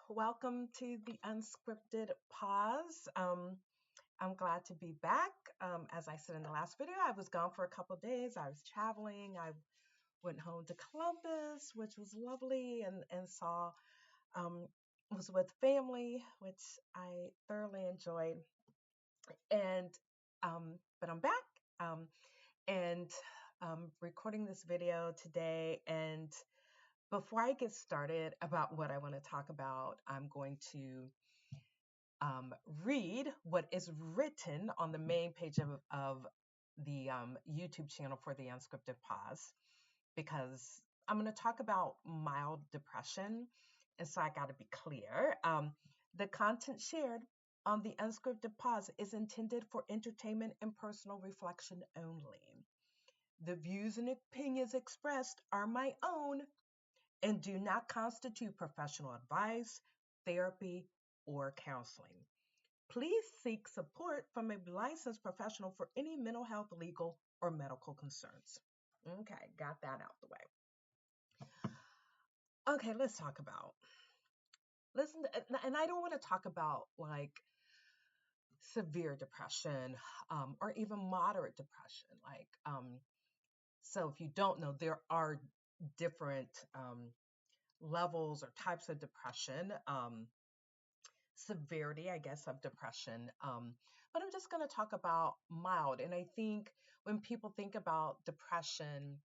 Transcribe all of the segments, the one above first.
Welcome to the Unscripted Pause. I'm glad to be back. As I said in the last video, I was gone for a couple of days. I was traveling. I went home to Columbus, which was lovely, and saw was with family, which I thoroughly enjoyed. And but I'm back. And recording this video today. And before I get started about what I want to talk about, I'm going to read what is written on the main page of the YouTube channel for the Unscripted Pause, because I'm going to talk about mild depression. And so I got to be clear. The content shared on the Unscripted Pause is intended for entertainment and personal reflection only. The views and opinions expressed are my own and do not constitute professional advice, therapy, or counseling. Please seek support from a licensed professional for any mental health, legal, or medical concerns. Okay, got that out the way. Okay, let's talk about. Listen, and I don't want to talk about like severe depression or even moderate depression. So if you don't know, there are different levels or types of depression. Severity, I guess, of depression. But I'm just going to talk about mild. And I think when people think about depression,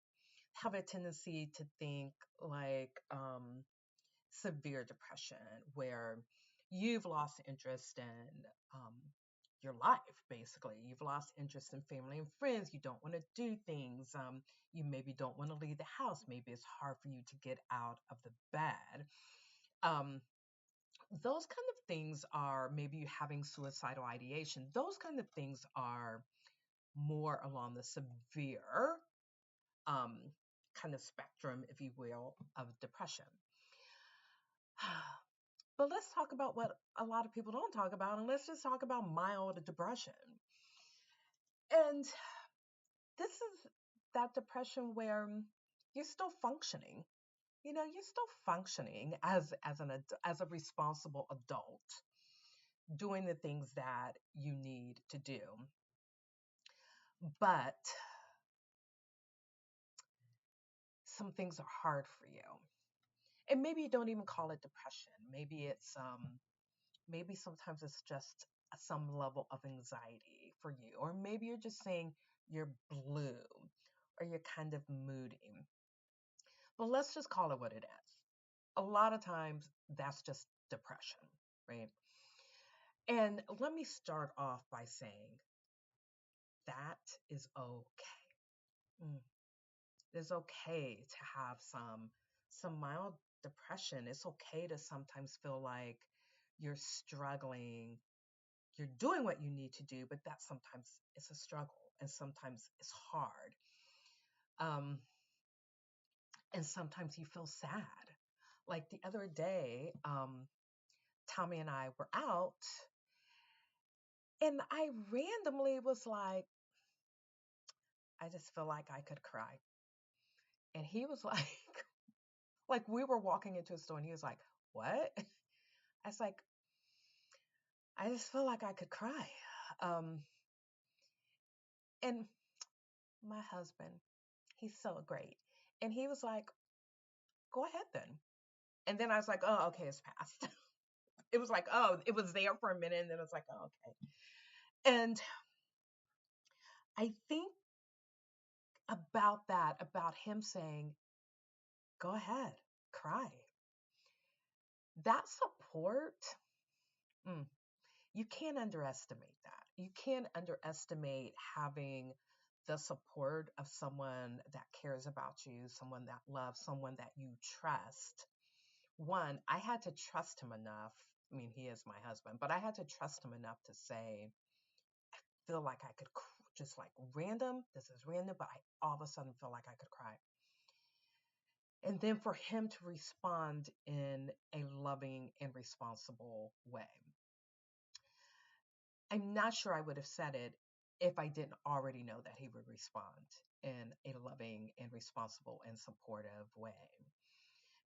have a tendency to think like severe depression, where you've lost interest in your life, basically. You've lost interest in family and friends. You don't want to do things. You maybe don't want to leave the house. Maybe it's hard for you to get out of the bed. Um, those kind of things are maybe you having suicidal ideation. Those kind of things are more along the severe um, kind of spectrum, if you will, of depression. But let's talk about what a lot of people don't talk about, and let's just talk about mild depression. And this is that depression where you're still functioning. You're still functioning as a responsible adult, doing the things that you need to do. But some things are hard for you. And maybe you don't even call it depression. Maybe sometimes it's just some level of anxiety for you. Or maybe you're just saying you're blue or you're kind of moody. But let's just call it what it is. A lot of times that's just depression, right? And let me start off by saying that is okay. Mm. It's okay to have some mild depression. It's okay to sometimes feel like you're struggling. You're doing what you need to do, but that sometimes it's a struggle and sometimes it's hard. Um, and sometimes you feel sad. Like the other day, Tommy and I were out, and I randomly was like, I just feel like I could cry. And he was like we were walking into a store, and he was like, what? I was like, I just feel like I could cry. Um, and my husband, he's so great. And he was like, go ahead then. And then I was like, oh, okay, it's past. It was like, oh, it was there for a minute. And then it's like, oh, okay. And I think about that, about him saying, go ahead, cry. That support, mm, you can't underestimate that. You can't underestimate having the support of someone that cares about you, someone that loves, someone that you trust. One, I had to trust him enough. I mean, he is my husband, but I had to trust him enough to say, feel like I could just like random. This is random, but I all of a sudden feel like I could cry. And then for him to respond in a loving and responsible way. I'm not sure I would have said it if I didn't already know that he would respond in a loving and responsible and supportive way.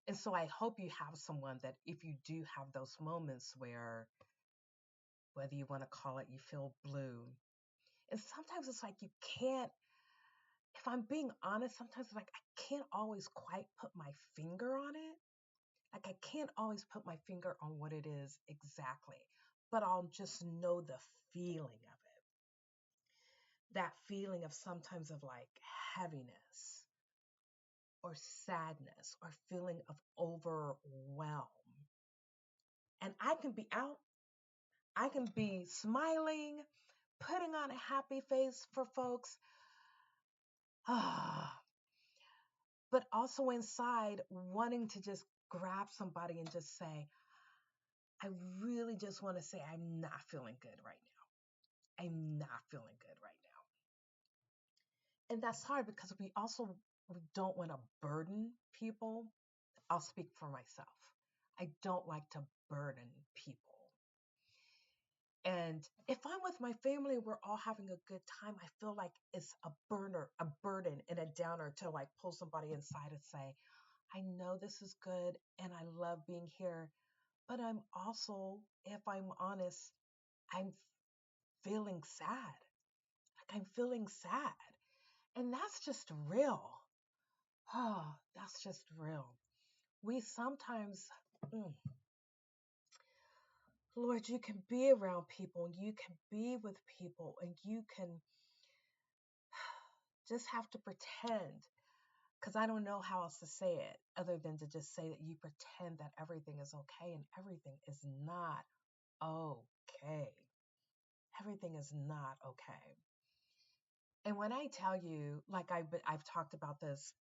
And so I hope you have someone that if you do have those moments where, whether you want to call it, you feel blue. And sometimes it's like you can't, if I'm being honest, sometimes it's like I can't always quite put my finger on it. Like I can't always put my finger on what it is exactly, but I'll just know the feeling of it. That feeling of sometimes of like heaviness or sadness or feeling of overwhelm. And I can be out, I can be smiling, putting on a happy face for folks, but also inside wanting to just grab somebody and just say, I really just want to say I'm not feeling good right now. I'm not feeling good right now. And that's hard because we don't want to burden people. I'll speak for myself. I don't like to burden people. And if I'm with my family, we're all having a good time. I feel like it's a burden and a downer to like pull somebody inside and say, I know this is good and I love being here, but I'm also, if I'm honest, I'm feeling sad. Like I'm feeling sad. And that's just real. Oh, that's just real. We sometimes, mm, Lord, you can be around people, you can be with people, and you can just have to pretend. Because I don't know how else to say it other than to just say that you pretend that everything is okay, and everything is not okay. Everything is not okay. And when I tell you, like I've talked about this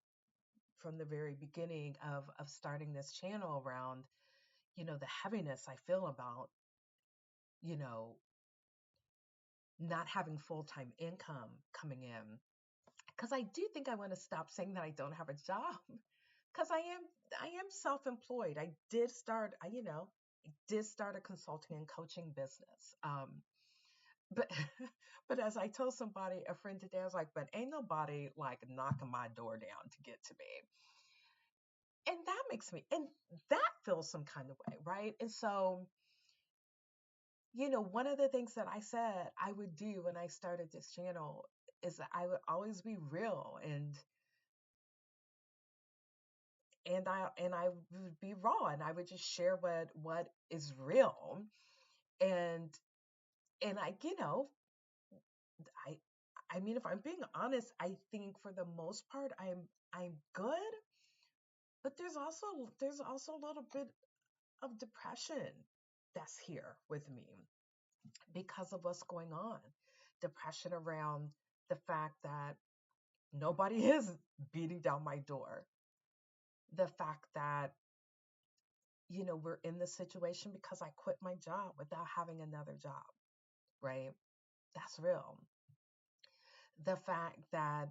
from the very beginning of starting this channel around, the heaviness I feel about, you know, not having full-time income coming in. Because I do think I want to stop saying that I don't have a job. Because I am self-employed. I did start a consulting and coaching business. But but as I told somebody, a friend today, I was like, but ain't nobody like knocking my door down to get to me. And that makes me, and that feels some kind of way, right? And so, one of the things that I said I would do when I started this channel is that I would always be real and I would be raw and I would just share what is real. And and I I mean, if I'm being honest, I think for the most part I'm good, but there's also a little bit of depression that's here with me because of what's going on. Depression around the fact that nobody is beating down my door. The fact that, we're in this situation because I quit my job without having another job, right? That's real. The fact that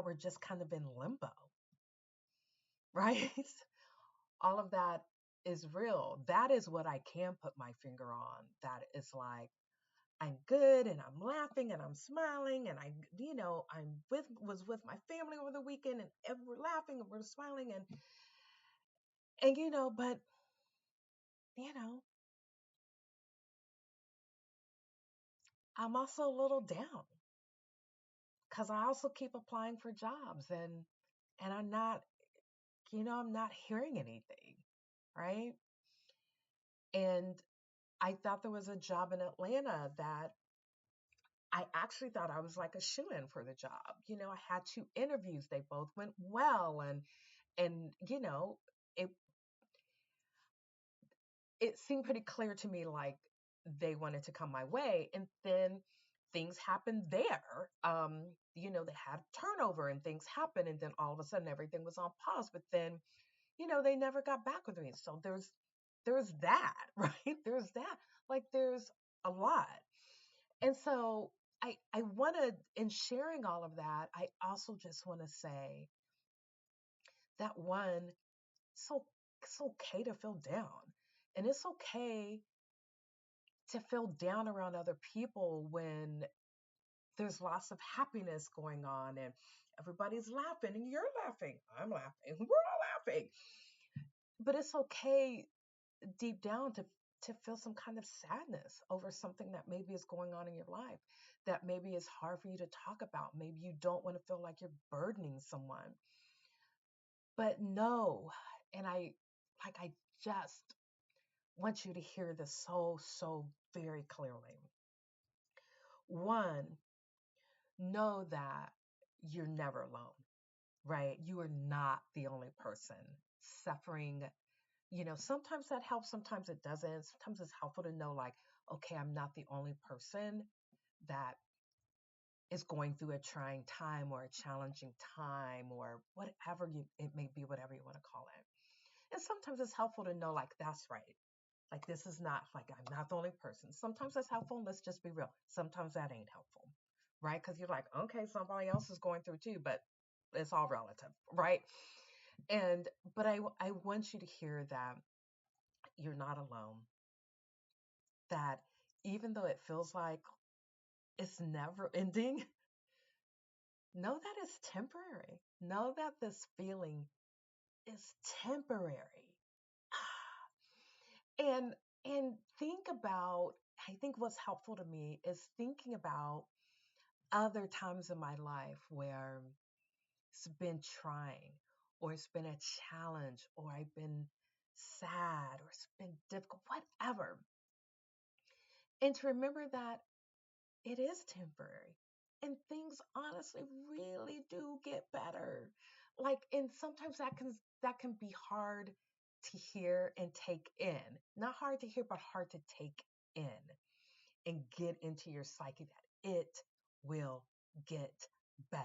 we're just kind of in limbo, right? All of that is real. That is what I can put my finger on. That is like I'm good and I'm laughing and I'm smiling and I'm was with my family over the weekend and we're laughing and we're smiling and but you know, I'm also a little down because I also keep applying for jobs and I'm not hearing anything, right? And I thought there was a job in Atlanta that I actually thought I was like a shoe-in for the job. I had two interviews. They both went well and it it seemed pretty clear to me like they wanted to come my way. And then things happened there. They had turnover and things happened. And then all of a sudden everything was on pause. But then, they never got back with me. So there's that, right? There's that. Like there's a lot. And so I want to, in sharing all of that, I also just want to say that one, so it's okay to feel down. And it's okay to feel down around other people when there's lots of happiness going on everybody's laughing and you're laughing. I'm laughing. We're all laughing. But it's okay deep down to feel some kind of sadness over something that maybe is going on in your life that maybe is hard for you to talk about. Maybe you don't want to feel like you're burdening someone. But no, and I just want you to hear this so very clearly. One, know that you're never alone, right? You are not the only person suffering. Sometimes that helps, sometimes it doesn't. Sometimes it's helpful to know, like, okay, I'm not the only person that is going through a trying time or a challenging time or whatever it may be, whatever you want to call it. And sometimes it's helpful to know, like, that's right. Like, this is not, like, I'm not the only person. Sometimes that's helpful, and let's just be real. Sometimes that ain't helpful, right? Because you're like, okay, somebody else is going through too, but it's all relative, right? But I want you to hear that you're not alone, that even though it feels like it's never ending, know that it's temporary. Know that this feeling is temporary. And and think about, I think what's helpful to me is thinking about other times in my life where it's been trying, or it's been a challenge, or I've been sad, or it's been difficult, whatever. And to remember that it is temporary. And things honestly really do get better. Like, and sometimes that can be hard to hear and take in. Not hard to hear, but hard to take in and get into your psyche that it will get better.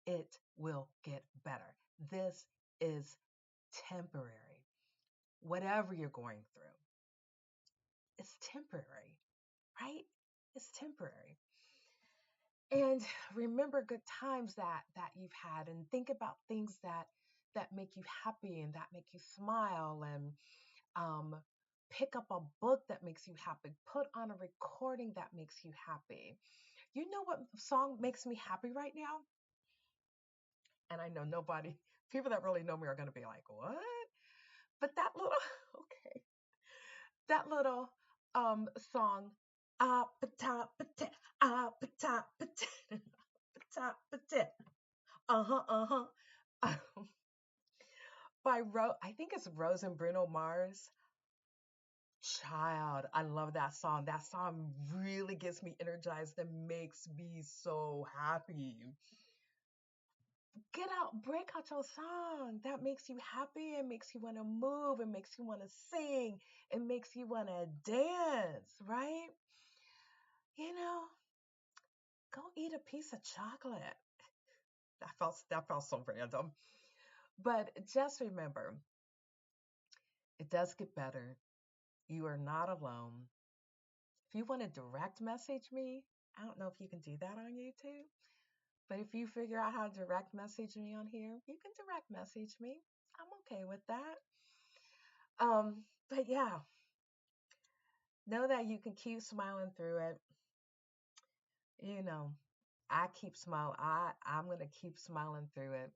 It will get better. This is temporary. Whatever you're going through, it's temporary, right? It's temporary. And remember good times that you've had, and think about things that make you happy and that make you smile, and um, pick up a book that makes you happy, put on a recording that makes you happy. You know what song makes me happy right now? And I know nobody, people that really know me are going to be like, what? But that little, okay, that little song, appetite, appetite, appetite, uh-huh. I think it's Rose and Bruno Mars. Child, I love that song. That song really gets me energized and makes me so happy. Get out, break out your song. That makes you happy. It makes you want to move. It makes you want to sing. It makes you want to dance, right? You know, go eat a piece of chocolate. That felt so random. But just remember, it does get better. You are not alone. If you want to direct message me, I don't know if you can do that on YouTube, but if you figure out how to direct message me on here, you can direct message me. I'm okay with that. But yeah, know that you can keep smiling through it. You know, I keep smiling. I'm gonna keep smiling through it.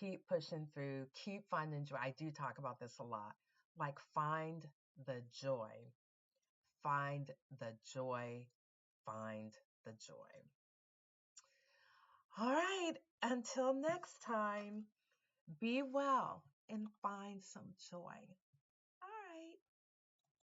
Keep pushing through. Keep finding joy. I do talk about this a lot. Like, find the joy. Find the joy. Find the joy. All right. Until next time, be well and find some joy.